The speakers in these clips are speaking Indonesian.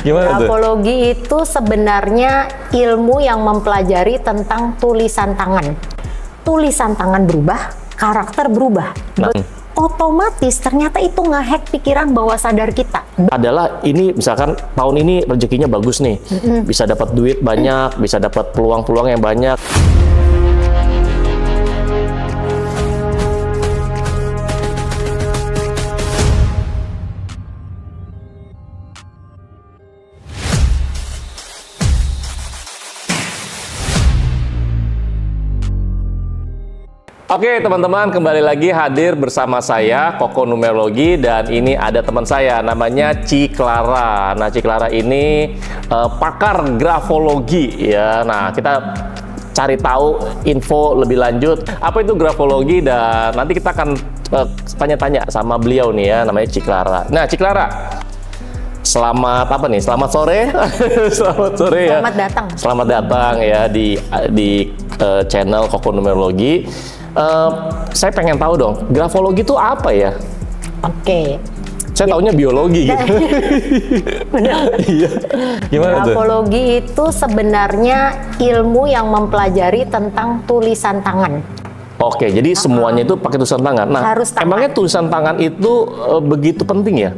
Gimana tuh? Grafologi itu sebenarnya ilmu yang mempelajari tentang tulisan tangan. Tulisan tangan berubah, karakter berubah. Otomatis ternyata itu ngehack pikiran bawah sadar kita. Adalah ini misalkan tahun ini rezekinya bagus nih, bisa dapat duit banyak, bisa dapat peluang-peluang yang banyak. Oke teman-teman, kembali lagi hadir bersama saya Koko Numerologi, dan ini ada teman saya namanya Ciklara. Nah, Ciklara ini pakar grafologi ya. Nah, kita cari tahu info lebih lanjut apa itu grafologi, dan nanti kita akan tanya-tanya sama beliau nih ya, namanya Ciklara. Nah, Ciklara, selamat apa nih? Selamat sore. Selamat sore ya. Selamat datang. Selamat datang ya di channel Koko Numerologi. Saya pengen tahu dong, grafologi itu apa ya? Oke. Saya taunya biologi gitu. Benar. Iya. Gimana tuh? Grafologi itu sebenarnya ilmu yang mempelajari tentang tulisan tangan. Oke, jadi semuanya itu pakai tulisan tangan. Nah, Harus tangan. emangnya tulisan tangan itu begitu penting ya?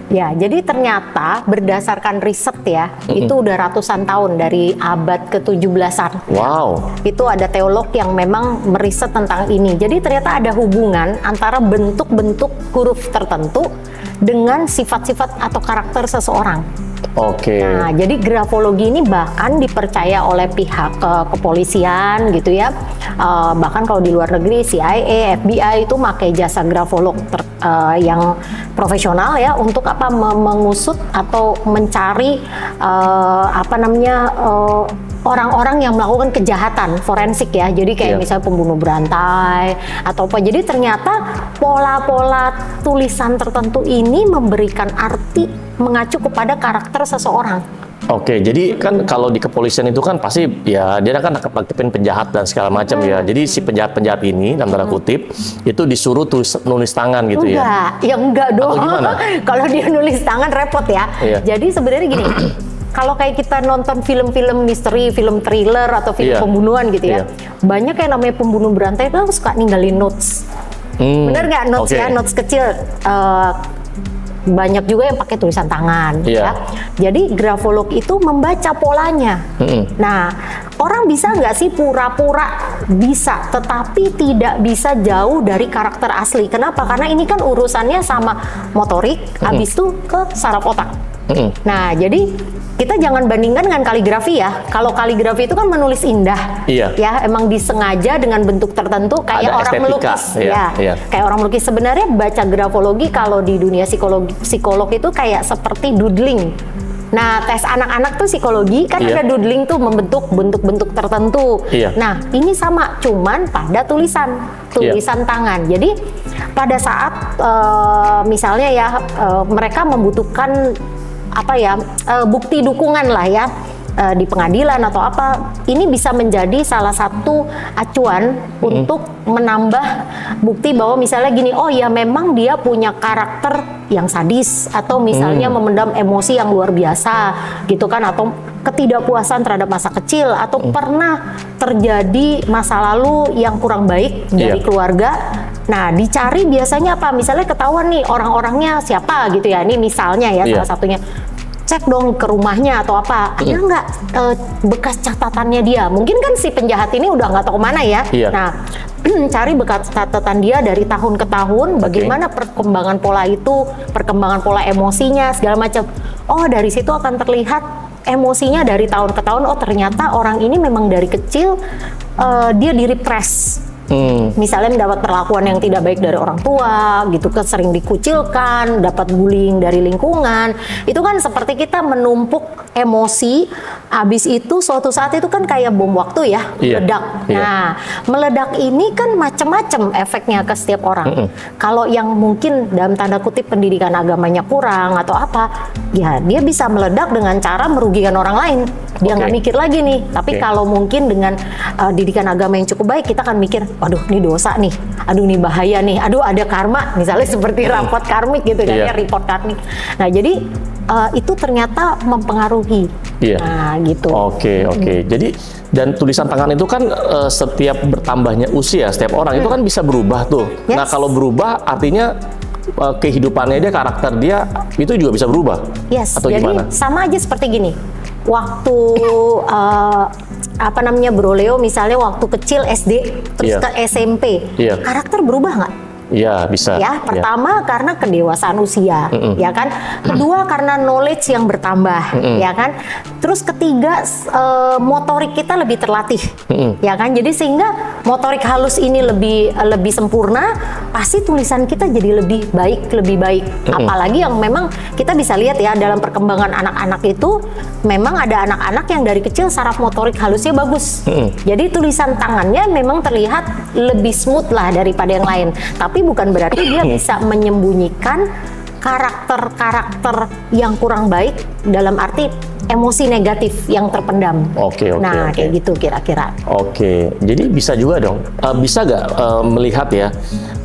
Ya, jadi ternyata berdasarkan riset ya, itu udah ratusan tahun dari abad ke-17-an. Wow. Itu ada teolog yang memang meriset tentang ini. Jadi ternyata ada hubungan antara bentuk-bentuk huruf tertentu dengan sifat-sifat atau karakter seseorang. Oke. Nah, jadi grafologi ini bahkan dipercaya oleh pihak kepolisian gitu ya. Bahkan kalau di luar negeri CIA, FBI itu pakai jasa grafolog yang profesional ya untuk apa, mengusut atau mencari orang-orang yang melakukan kejahatan forensik ya. Jadi kayak misalnya pembunuh berantai atau apa. Jadi ternyata pola-pola tulisan tertentu ini memberikan arti mengacu kepada karakter seseorang. Oke, jadi kan kalau di kepolisian itu kan pasti ya dia kan nangkepin penjahat dan segala macam ya. Jadi si penjahat-penjahat ini dalam tanda kutip itu disuruh nulis tangan gitu ya. Enggak dong. Kalau dia nulis tangan repot ya. Iya. Jadi sebenarnya gini, kalau kayak kita nonton film-film misteri, film thriller atau film pembunuhan gitu ya. Banyak yang namanya pembunuh berantai itu suka ninggalin notes. Bener nggak notes ya, notes kecil. Banyak juga yang pakai tulisan tangan ya. Jadi grafolog itu membaca polanya. Nah, orang bisa nggak sih pura-pura bisa, tetapi tidak bisa jauh dari karakter asli. Kenapa? Karena ini kan urusannya sama motorik, habis itu ke saraf otak. Nah, jadi kita jangan bandingkan dengan kaligrafi ya. Kalau kaligrafi itu kan menulis indah, ya emang disengaja dengan bentuk tertentu kayak ada orang estetika, melukis, kayak orang melukis. Sebenarnya baca grafologi kalau di dunia psikolog itu kayak seperti doodling. Nah, tes anak-anak tuh psikologi kan ada doodling tuh, membentuk bentuk-bentuk tertentu. Nah, ini sama, cuman pada tulisan tangan. Jadi pada saat misalnya ya mereka membutuhkan bukti dukungan lah ya di pengadilan atau apa, ini bisa menjadi salah satu acuan untuk menambah bukti bahwa misalnya gini, oh ya memang dia punya karakter yang sadis atau misalnya memendam emosi yang luar biasa gitu kan, atau ketidakpuasan terhadap masa kecil atau pernah terjadi masa lalu yang kurang baik dari keluarga. Nah, dicari biasanya apa? Misalnya ketahuan nih orang-orangnya siapa gitu ya. Ini misalnya ya salah satunya. Cek dong ke rumahnya atau apa. Ada nggak bekas catatannya dia? Mungkin kan si penjahat ini udah nggak tahu kemana ya. Nah, cari bekas catatan dia dari tahun ke tahun. Bagaimana perkembangan pola itu, perkembangan pola emosinya, segala macam. Oh, dari situ akan terlihat emosinya dari tahun ke tahun. Oh, ternyata orang ini memang dari kecil dia direpres. Misalnya mendapat perlakuan yang tidak baik dari orang tua gitu, sering dikucilkan, dapat bullying dari lingkungan. Itu kan seperti kita menumpuk emosi, habis itu suatu saat itu kan kayak bom waktu ya, meledak. Nah, meledak ini kan macam-macam efeknya ke setiap orang. Kalau yang mungkin dalam tanda kutip pendidikan agamanya kurang atau apa, ya dia bisa meledak dengan cara merugikan orang lain. Dia nggak mikir lagi nih. Tapi kalau mungkin dengan didikan agama yang cukup baik, kita akan mikir, waduh ini dosa nih, aduh ini bahaya nih, aduh ada karma, misalnya seperti rapot karmik gitu kan ya, report karmik. Nah, jadi itu ternyata mempengaruhi. Iya. Nah, gitu. Oke. Jadi dan tulisan tangan itu kan setiap bertambahnya usia setiap orang itu kan bisa berubah tuh. Yes. Nah, kalau berubah artinya kehidupannya dia, karakter dia itu juga bisa berubah. Yes. Atau Jadi gimana? sama aja seperti gini. Waktu Bro Leo misalnya waktu kecil SD terus Iya. ke SMP, Iya. karakter berubah nggak? Iya, bisa. Ya, pertama karena kedewasaan usia, Mm-mm. ya kan. Kedua karena knowledge yang bertambah, Mm-mm. ya kan. Terus ketiga motorik kita lebih terlatih, Mm-mm. ya kan. Jadi sehingga motorik halus ini lebih sempurna, pasti tulisan kita jadi lebih baik. Apalagi yang memang kita bisa lihat ya dalam perkembangan anak-anak itu, memang ada anak-anak yang dari kecil saraf motorik halusnya bagus. Jadi tulisan tangannya memang terlihat lebih smooth lah daripada yang lain. Tapi bukan berarti dia bisa menyembunyikan karakter-karakter yang kurang baik dalam arti emosi negatif yang terpendam. Oke. Kayak gitu kira-kira. Oke, jadi bisa juga dong. Bisa nggak melihat ya,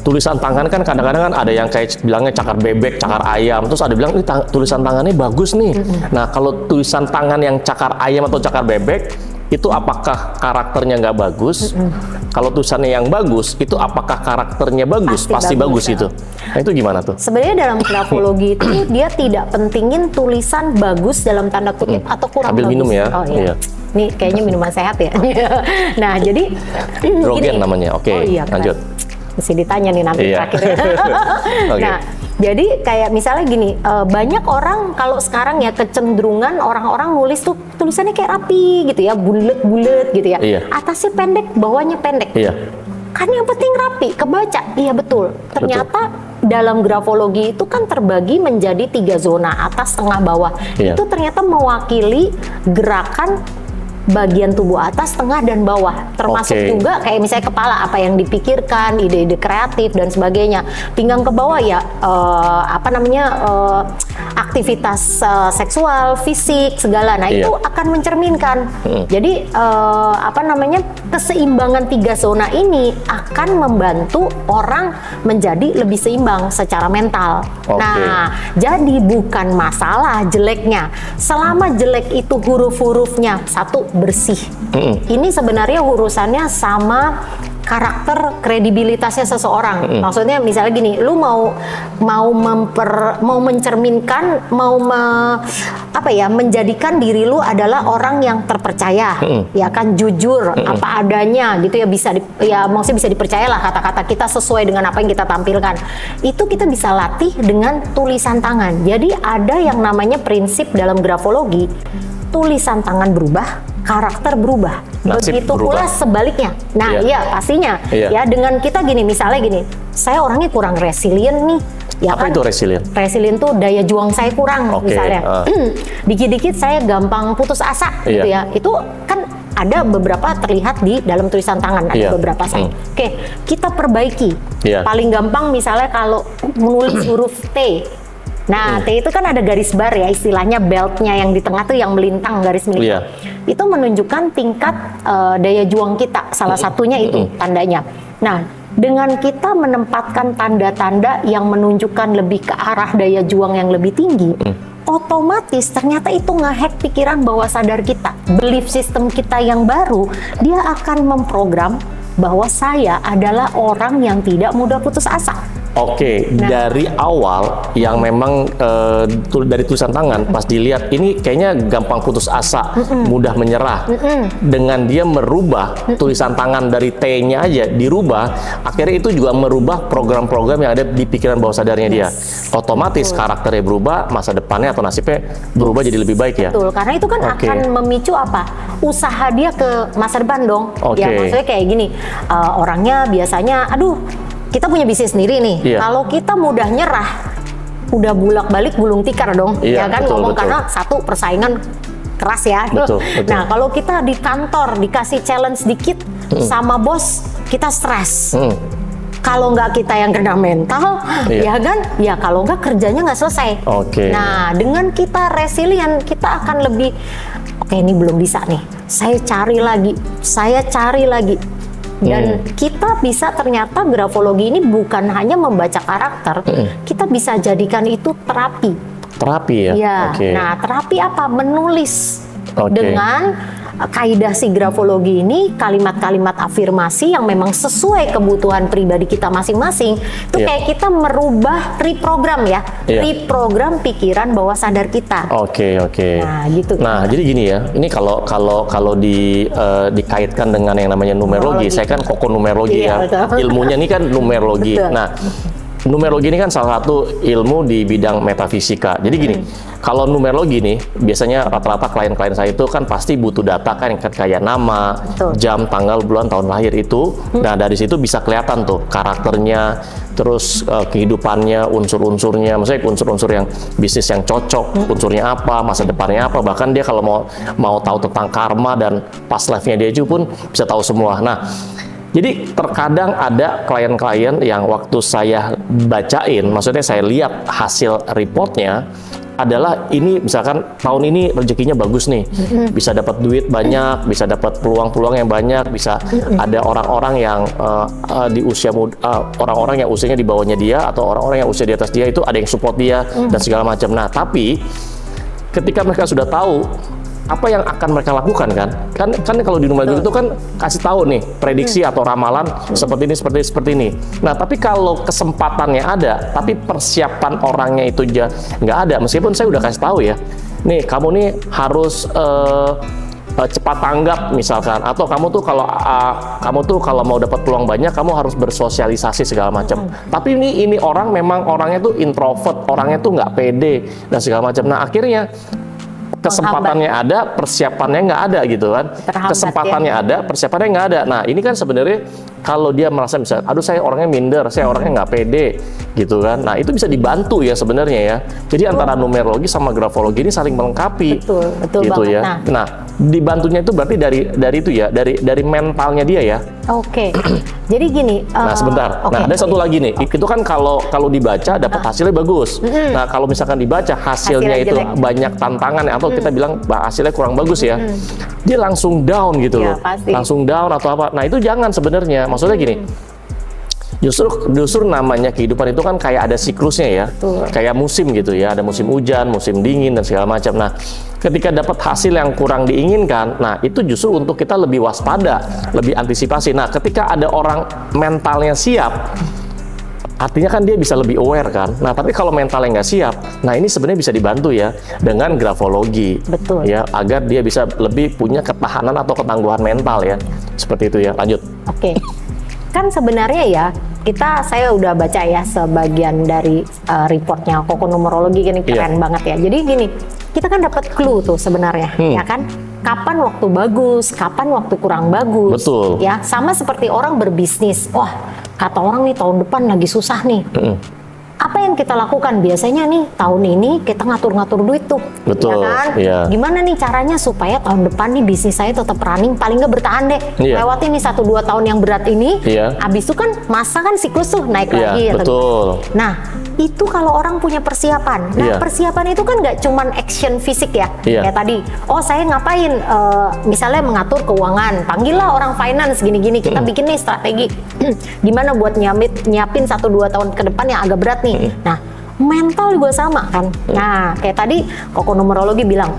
tulisan tangan kan kadang-kadang kan ada yang kayak bilangnya cakar bebek, cakar ayam. Terus ada bilang ini tulisan tangannya bagus nih. Nah, kalau tulisan tangan yang cakar ayam atau cakar bebek, itu apakah karakternya nggak bagus? Kalau tulisannya yang bagus, itu apakah karakternya bagus? Pasti bagus ya. itu. Nah, itu gimana tuh? Sebenarnya dalam grafologi itu dia tidak pentingin tulisan bagus dalam tanda kutip atau kurang Ambil bagus. minum ya. Oh iya. Ini kayaknya minuman sehat ya. Nah, jadi Drogen gini. namanya. Oke, Oh iya, keren. lanjut. Mesti ditanya nih nanti Iya. terakhir. Oke. Nah, jadi kayak misalnya gini, banyak orang kalau sekarang ya kecenderungan orang-orang nulis tuh tulisannya kayak rapi gitu ya, bulet-bulet gitu ya. Iya. Atasnya pendek, bawahnya pendek. Iya. Kan yang penting rapi, kebaca. Iya betul. Ternyata dalam grafologi itu kan terbagi menjadi 3 zona, atas, tengah, bawah. Iya. Itu ternyata mewakili gerakan bagian tubuh atas, tengah, dan bawah. Termasuk Oke. juga kayak misalnya kepala, apa yang dipikirkan, ide-ide kreatif dan sebagainya. Pinggang ke bawah ya aktivitas seksual, fisik, segala. Nah, Iya. itu akan mencerminkan. Jadi keseimbangan 3 zona ini akan membantu orang menjadi lebih seimbang secara mental. Oke. Nah, jadi bukan masalah jeleknya. Selama jelek itu huruf-hurufnya satu bersih. Ini sebenarnya urusannya sama karakter kredibilitasnya seseorang. Maksudnya misalnya gini, lu mau mencerminkan, menjadikan diri lu adalah orang yang terpercaya, ya kan, jujur, apa adanya gitu ya, maksudnya bisa dipercayalah kata-kata kita sesuai dengan apa yang kita tampilkan. Itu kita bisa latih dengan tulisan tangan. Jadi ada yang namanya prinsip dalam grafologi, tulisan tangan berubah, karakter berubah. Nasib Begitu berubah. pula sebaliknya. Nah, Iya. iya pastinya. Iya. Ya dengan kita gini, misalnya gini, saya orangnya kurang resilient nih. Ya Apa kan? itu resilient? Resilient tuh daya juang saya kurang, Oke, misalnya. Dikit-dikit saya gampang putus asa, gitu Iya. ya. Itu kan ada beberapa terlihat di dalam tulisan tangan, ada Iya. beberapa saya. Oke, kita perbaiki. Iya. Paling gampang misalnya kalau menulis huruf T. Nah, T itu kan ada garis bar ya, istilahnya beltnya yang di tengah tuh yang melintang, garis melintang. Iya. Itu menunjukkan tingkat daya juang kita, salah satunya itu tandanya. Nah, dengan kita menempatkan tanda-tanda yang menunjukkan lebih ke arah daya juang yang lebih tinggi, otomatis ternyata itu ngehack pikiran bawah sadar kita. Belief system kita yang baru, dia akan memprogram bahwa saya adalah orang yang tidak mudah putus asa. Oke, Nah. dari awal yang memang dari tulisan tangan pas dilihat ini kayaknya gampang putus asa, mudah menyerah. Dengan dia merubah tulisan tangan dari T-nya aja dirubah, akhirnya itu juga merubah program-program yang ada di pikiran bawah sadarnya dia. Otomatis karakternya berubah, masa depannya atau nasibnya berubah jadi lebih baik ya. Betul, karena itu kan Oke. akan memicu apa? Usaha dia ke masa depan dong. Oke. Ya maksudnya kayak gini, orangnya biasanya, aduh, kita punya bisnis sendiri nih. Iya. Kalau kita mudah nyerah, udah bulak-balik gulung tikar dong. Iya, Ya kan, betul, ngomong betul. karena satu persaingan keras ya. Betul, betul. Nah, kalau kita di kantor dikasih challenge dikit sama bos, kita stres. Kalau nggak kita yang kena mental, Iya. ya kan? Ya kalau nggak kerjanya nggak selesai. Oke. Nah, dengan kita resilient, kita akan lebih, oke ini belum bisa nih. Saya cari lagi. Dan kita bisa ternyata grafologi ini bukan hanya membaca karakter, kita bisa jadikan itu terapi. Terapi ya? Ya, Oke. nah terapi apa? Menulis Oke. dengan kaidah si grafologi ini kalimat-kalimat afirmasi yang memang sesuai kebutuhan pribadi kita masing-masing. Itu Iya. kayak kita merubah reprogram ya, Iya. reprogram pikiran bawah sadar kita. Oke. Nah, gitu. Nah, jadi gini ya, ini kalau dikaitkan dengan yang namanya numerologi, saya kan kokonumerologi Iya, ya. betul. Ilmunya ini kan numerologi. Betul. Nah, numerologi ini kan salah satu ilmu di bidang metafisika. Jadi gini, kalau numerologi nih, biasanya rata-rata klien-klien saya itu kan pasti butuh data kan yang kayak nama, Betul. jam, tanggal, bulan, tahun lahir itu. Nah, dari situ bisa kelihatan tuh karakternya, terus kehidupannya, unsur-unsurnya, maksudnya unsur-unsur yang bisnis yang cocok, unsurnya apa, masa depannya apa, bahkan dia kalau mau tahu tentang karma dan past life-nya dia juga pun bisa tahu semua. Nah, jadi terkadang ada klien-klien yang waktu saya bacain, maksudnya saya lihat hasil reportnya, adalah ini misalkan tahun ini rezekinya bagus nih, bisa dapat duit banyak, bisa dapat peluang-peluang yang banyak, bisa ada orang-orang yang di usia muda, orang-orang yang usianya di bawahnya dia atau orang-orang yang usia di atas dia itu ada yang support dia dan segala macam. Nah, tapi ketika mereka sudah tahu apa yang akan mereka lakukan kan kalau di numerologi itu kan kasih tahu nih prediksi atau ramalan seperti ini. Nah, tapi kalau kesempatannya ada tapi persiapan orangnya itu nggak ada, meskipun saya udah kasih tahu ya, nih kamu nih harus cepat tanggap misalkan, atau kamu tuh kalau mau dapat peluang banyak kamu harus bersosialisasi segala macam. Tapi ini orang memang orangnya tuh introvert, orangnya tuh nggak pede dan segala macam. Nah, akhirnya kesempatannya ada, persiapannya nggak ada gitu kan. Terhambat, Kesempatannya ada, persiapannya nggak ada. Nah, ini kan sebenarnya kalau dia merasa misalnya, aduh saya orangnya minder, saya orangnya nggak pede gitu kan. Nah, itu bisa dibantu ya sebenarnya ya. Jadi antara numerologi sama grafologi ini saling melengkapi. Betul gitu banget. ya. Nah, dibantunya itu berarti dari itu ya, dari mentalnya dia ya. Oke. Jadi gini. Nah, sebentar. oke. Nah, ada satu lagi nih. Itu kan kalau dibaca dapat hasilnya bagus. Nah, kalau misalkan dibaca hasilnya Hasilnya itu jelek. banyak tantangan atau kita bilang hasilnya kurang bagus ya. Dia langsung down gitu Ya, loh. pasti. Langsung down atau apa. Nah, itu jangan sebenarnya. Maksudnya gini. Justru namanya kehidupan itu kan kayak ada siklusnya ya. Betul. Kayak musim gitu ya. Ada musim hujan, musim dingin dan segala macam. Nah, ketika dapat hasil yang kurang diinginkan, nah itu justru untuk kita lebih waspada, lebih antisipasi. Nah, ketika ada orang mentalnya siap, artinya kan dia bisa lebih aware kan. Nah, tapi kalau mentalnya nggak siap, nah ini sebenarnya bisa dibantu ya dengan grafologi. Betul. Ya, agar dia bisa lebih punya ketahanan atau ketangguhan mental ya. Seperti itu ya. Lanjut. Oke. Kan sebenarnya ya, saya udah baca ya sebagian dari reportnya kokonumerologi ini keren banget ya. Jadi gini, kita kan dapat clue tuh sebenarnya, ya kan? Kapan waktu bagus, kapan waktu kurang bagus. Betul. Ya, sama seperti orang berbisnis. Wah, kata orang nih tahun depan lagi susah nih. Apa yang kita lakukan biasanya nih tahun ini kita ngatur-ngatur duit tuh, Betul, ya kan? iya. Gimana nih caranya supaya tahun depan nih bisnis saya tetap running, paling nggak bertahan deh. Iya. Lewatin nih 1-2 tahun yang berat ini, Iya. abis itu kan masa kan siklus tuh naik Iya, lagi. Ya, betul. Nah, itu kalau orang punya persiapan. Nah, Iya. persiapan itu kan nggak cuman action fisik ya. Iya. Kayak tadi, oh saya ngapain? Misalnya mengatur keuangan, panggillah orang finance gini-gini. Kita bikin nih strategi. Gimana buat nyiapin 1-2 tahun ke depan yang agak berat nih. Nah, mental juga sama kan. Nah, kayak tadi kokonumerologi bilang,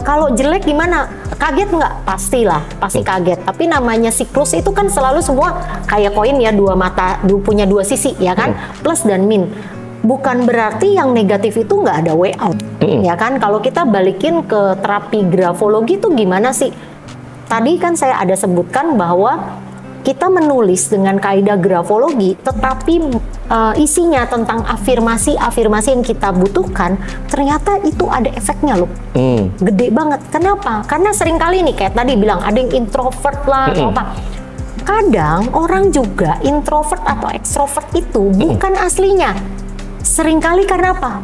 kalau jelek gimana? Kaget nggak? Pastilah, pasti kaget. Tapi namanya siklus itu kan selalu semua kayak koin ya, dua mata, punya dua sisi ya kan, plus dan min. Bukan berarti yang negatif itu nggak ada way out, ya kan? Kalau kita balikin ke terapi grafologi itu gimana sih? Tadi kan saya ada sebutkan bahwa kita menulis dengan kaidah grafologi, tetapi isinya tentang afirmasi yang kita butuhkan, ternyata itu ada efeknya loh. Gede banget. Kenapa? Karena seringkali nih, kayak tadi bilang, ada yang introvert lah, atau apa. Kadang orang juga introvert atau ekstrovert itu bukan aslinya. Seringkali karena apa?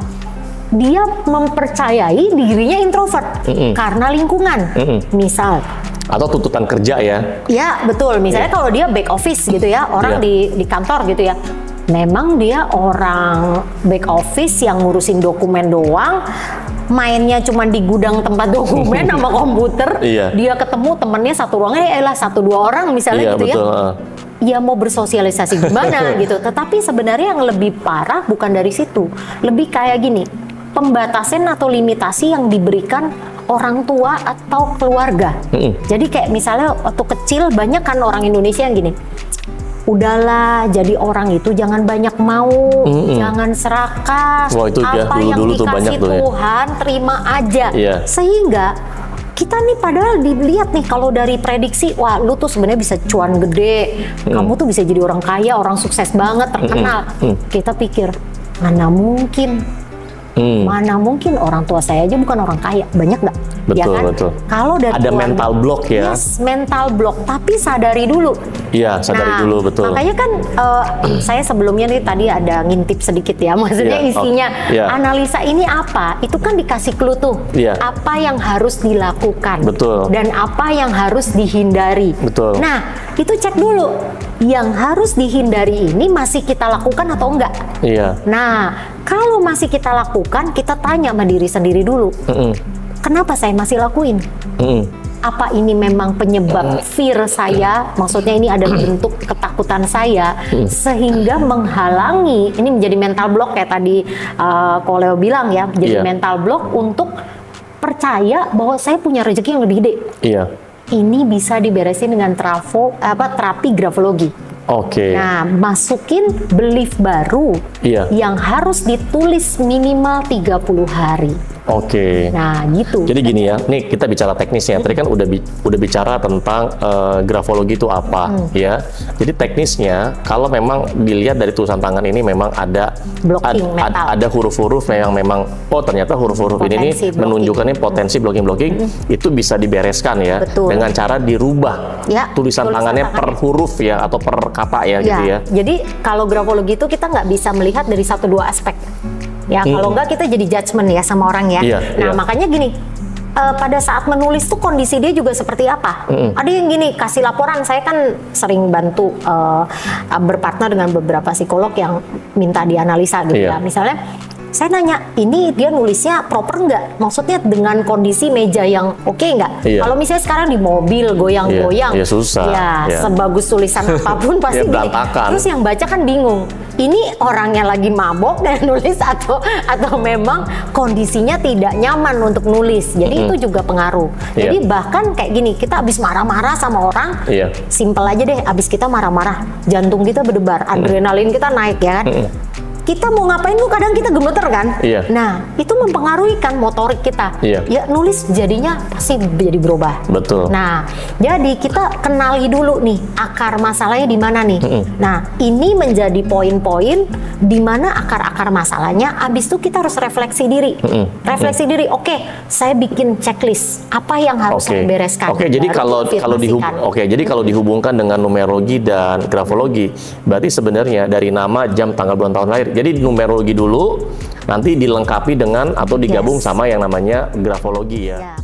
Dia mempercayai dirinya introvert karena lingkungan. Misal, Atau tuntutan kerja ya. ya betul, misalnya kalau dia back office gitu ya, orang di kantor gitu ya, memang dia orang back office yang ngurusin dokumen doang, mainnya cuma di gudang tempat dokumen sama komputer. Iya. Dia ketemu temennya satu ruangan, ya 1-2 orang misalnya Iya, gitu betul. ya. Ya mau bersosialisasi gimana gitu. Tetapi sebenarnya yang lebih parah bukan dari situ, lebih kayak gini. pembatasan atau limitasi yang diberikan orang tua atau keluarga. Jadi kayak misalnya waktu kecil banyak kan orang Indonesia yang gini, udahlah jadi orang itu jangan banyak mau, jangan serakah, Wah, itu ya, apa yang dulu-dulu tuh dikasih banyak tuh ya. Tuhan terima aja. Iya. Sehingga kita nih padahal dilihat nih kalau dari prediksi, wah lu tuh sebenarnya bisa cuan gede, kamu tuh bisa jadi orang kaya, orang sukses banget, terkenal. Kita pikir, mana mungkin orang tua saya aja bukan orang kaya, banyak nggak? Betul, Ya kan? betul. Kalau dari Ada keluarga- mental block ya? Yes, mental block. Tapi sadari dulu. Iya, sadari dulu, betul. Makanya kan saya sebelumnya nih tadi ada ngintip sedikit ya, maksudnya Iya, isinya iya. analisa ini apa? Itu kan dikasih clue tuh. Iya. Apa yang harus dilakukan? Betul. Dan apa yang harus dihindari? Betul. Nah, itu cek dulu. Yang harus dihindari ini masih kita lakukan atau enggak? Iya. Nah, kalau masih kita lakukan, kita tanya sama diri sendiri dulu. Kenapa saya masih lakuin? Apa ini memang penyebab fear saya? Maksudnya ini ada bentuk ketakutan saya sehingga menghalangi, ini menjadi mental block kayak tadi Koleo bilang ya, jadi Iya. mental block untuk percaya bahwa saya punya rezeki yang lebih gede. Iya. Ini bisa diberesin dengan terapi grafologi. Oke. Nah, masukin belief baru Iya. yang harus ditulis minimal 30 hari. Oke. Nah, gitu. Jadi gini ya, nih kita bicara teknisnya. Tadi kan udah bicara tentang grafologi itu apa, ya. Jadi teknisnya, kalau memang dilihat dari tulisan tangan ini memang ada Blocking mental. ada huruf-huruf yang memang ternyata huruf-huruf ini nih Potensi blocking. menunjukkannya potensi blocking itu bisa dibereskan ya, Betul. dengan cara dirubah Ya, tulisan tangannya per huruf ya atau per kata ya, gitu ya. Jadi kalau grafologi itu kita nggak bisa melihat dari 1-2 aspek. Ya, kalau nggak kita jadi judgement ya sama orang ya. Iya, Nah, iya. makanya gini, pada saat menulis tuh kondisi dia juga seperti apa? Ada yang gini, kasih laporan. Saya kan sering bantu berpartner dengan beberapa psikolog yang minta dianalisa gitu Iya. ya. Misalnya, saya nanya, ini dia nulisnya proper nggak? Maksudnya dengan kondisi meja yang oke nggak? Iya. Kalau misalnya sekarang di mobil goyang-goyang, Iya, susah. Ya, Iya. sebagus tulisan apapun pasti Ya, gini. berantakan. Terus yang baca kan bingung. Ini orangnya lagi mabok dan nulis atau memang kondisinya tidak nyaman untuk nulis. Jadi itu juga pengaruh. Iya. Jadi bahkan kayak gini, kita abis marah-marah sama orang, Iya. simpel aja deh, abis kita marah-marah, jantung kita berdebar, adrenalin kita naik ya kan. Kita mau ngapain lu kadang kita gemeter kan? Iya. Nah, itu mempengaruhi kan motorik kita. Iya. Ya nulis jadinya pasti jadi berubah. Betul. Nah, jadi kita kenali dulu nih akar masalahnya di mana nih. Nah, ini menjadi poin-poin di mana akar-akar masalahnya. Abis itu kita harus refleksi diri. Refleksi diri. Oke, saya bikin checklist. Apa yang harus saya bereskan? Oke, jadi Baru jadi kalau dihubungkan dengan numerologi dan grafologi, berarti sebenarnya dari nama, jam, tanggal, bulan, tahun lahir. Jadi numerologi dulu, nanti dilengkapi dengan atau digabung Yes. sama yang namanya grafologi ya. Ya.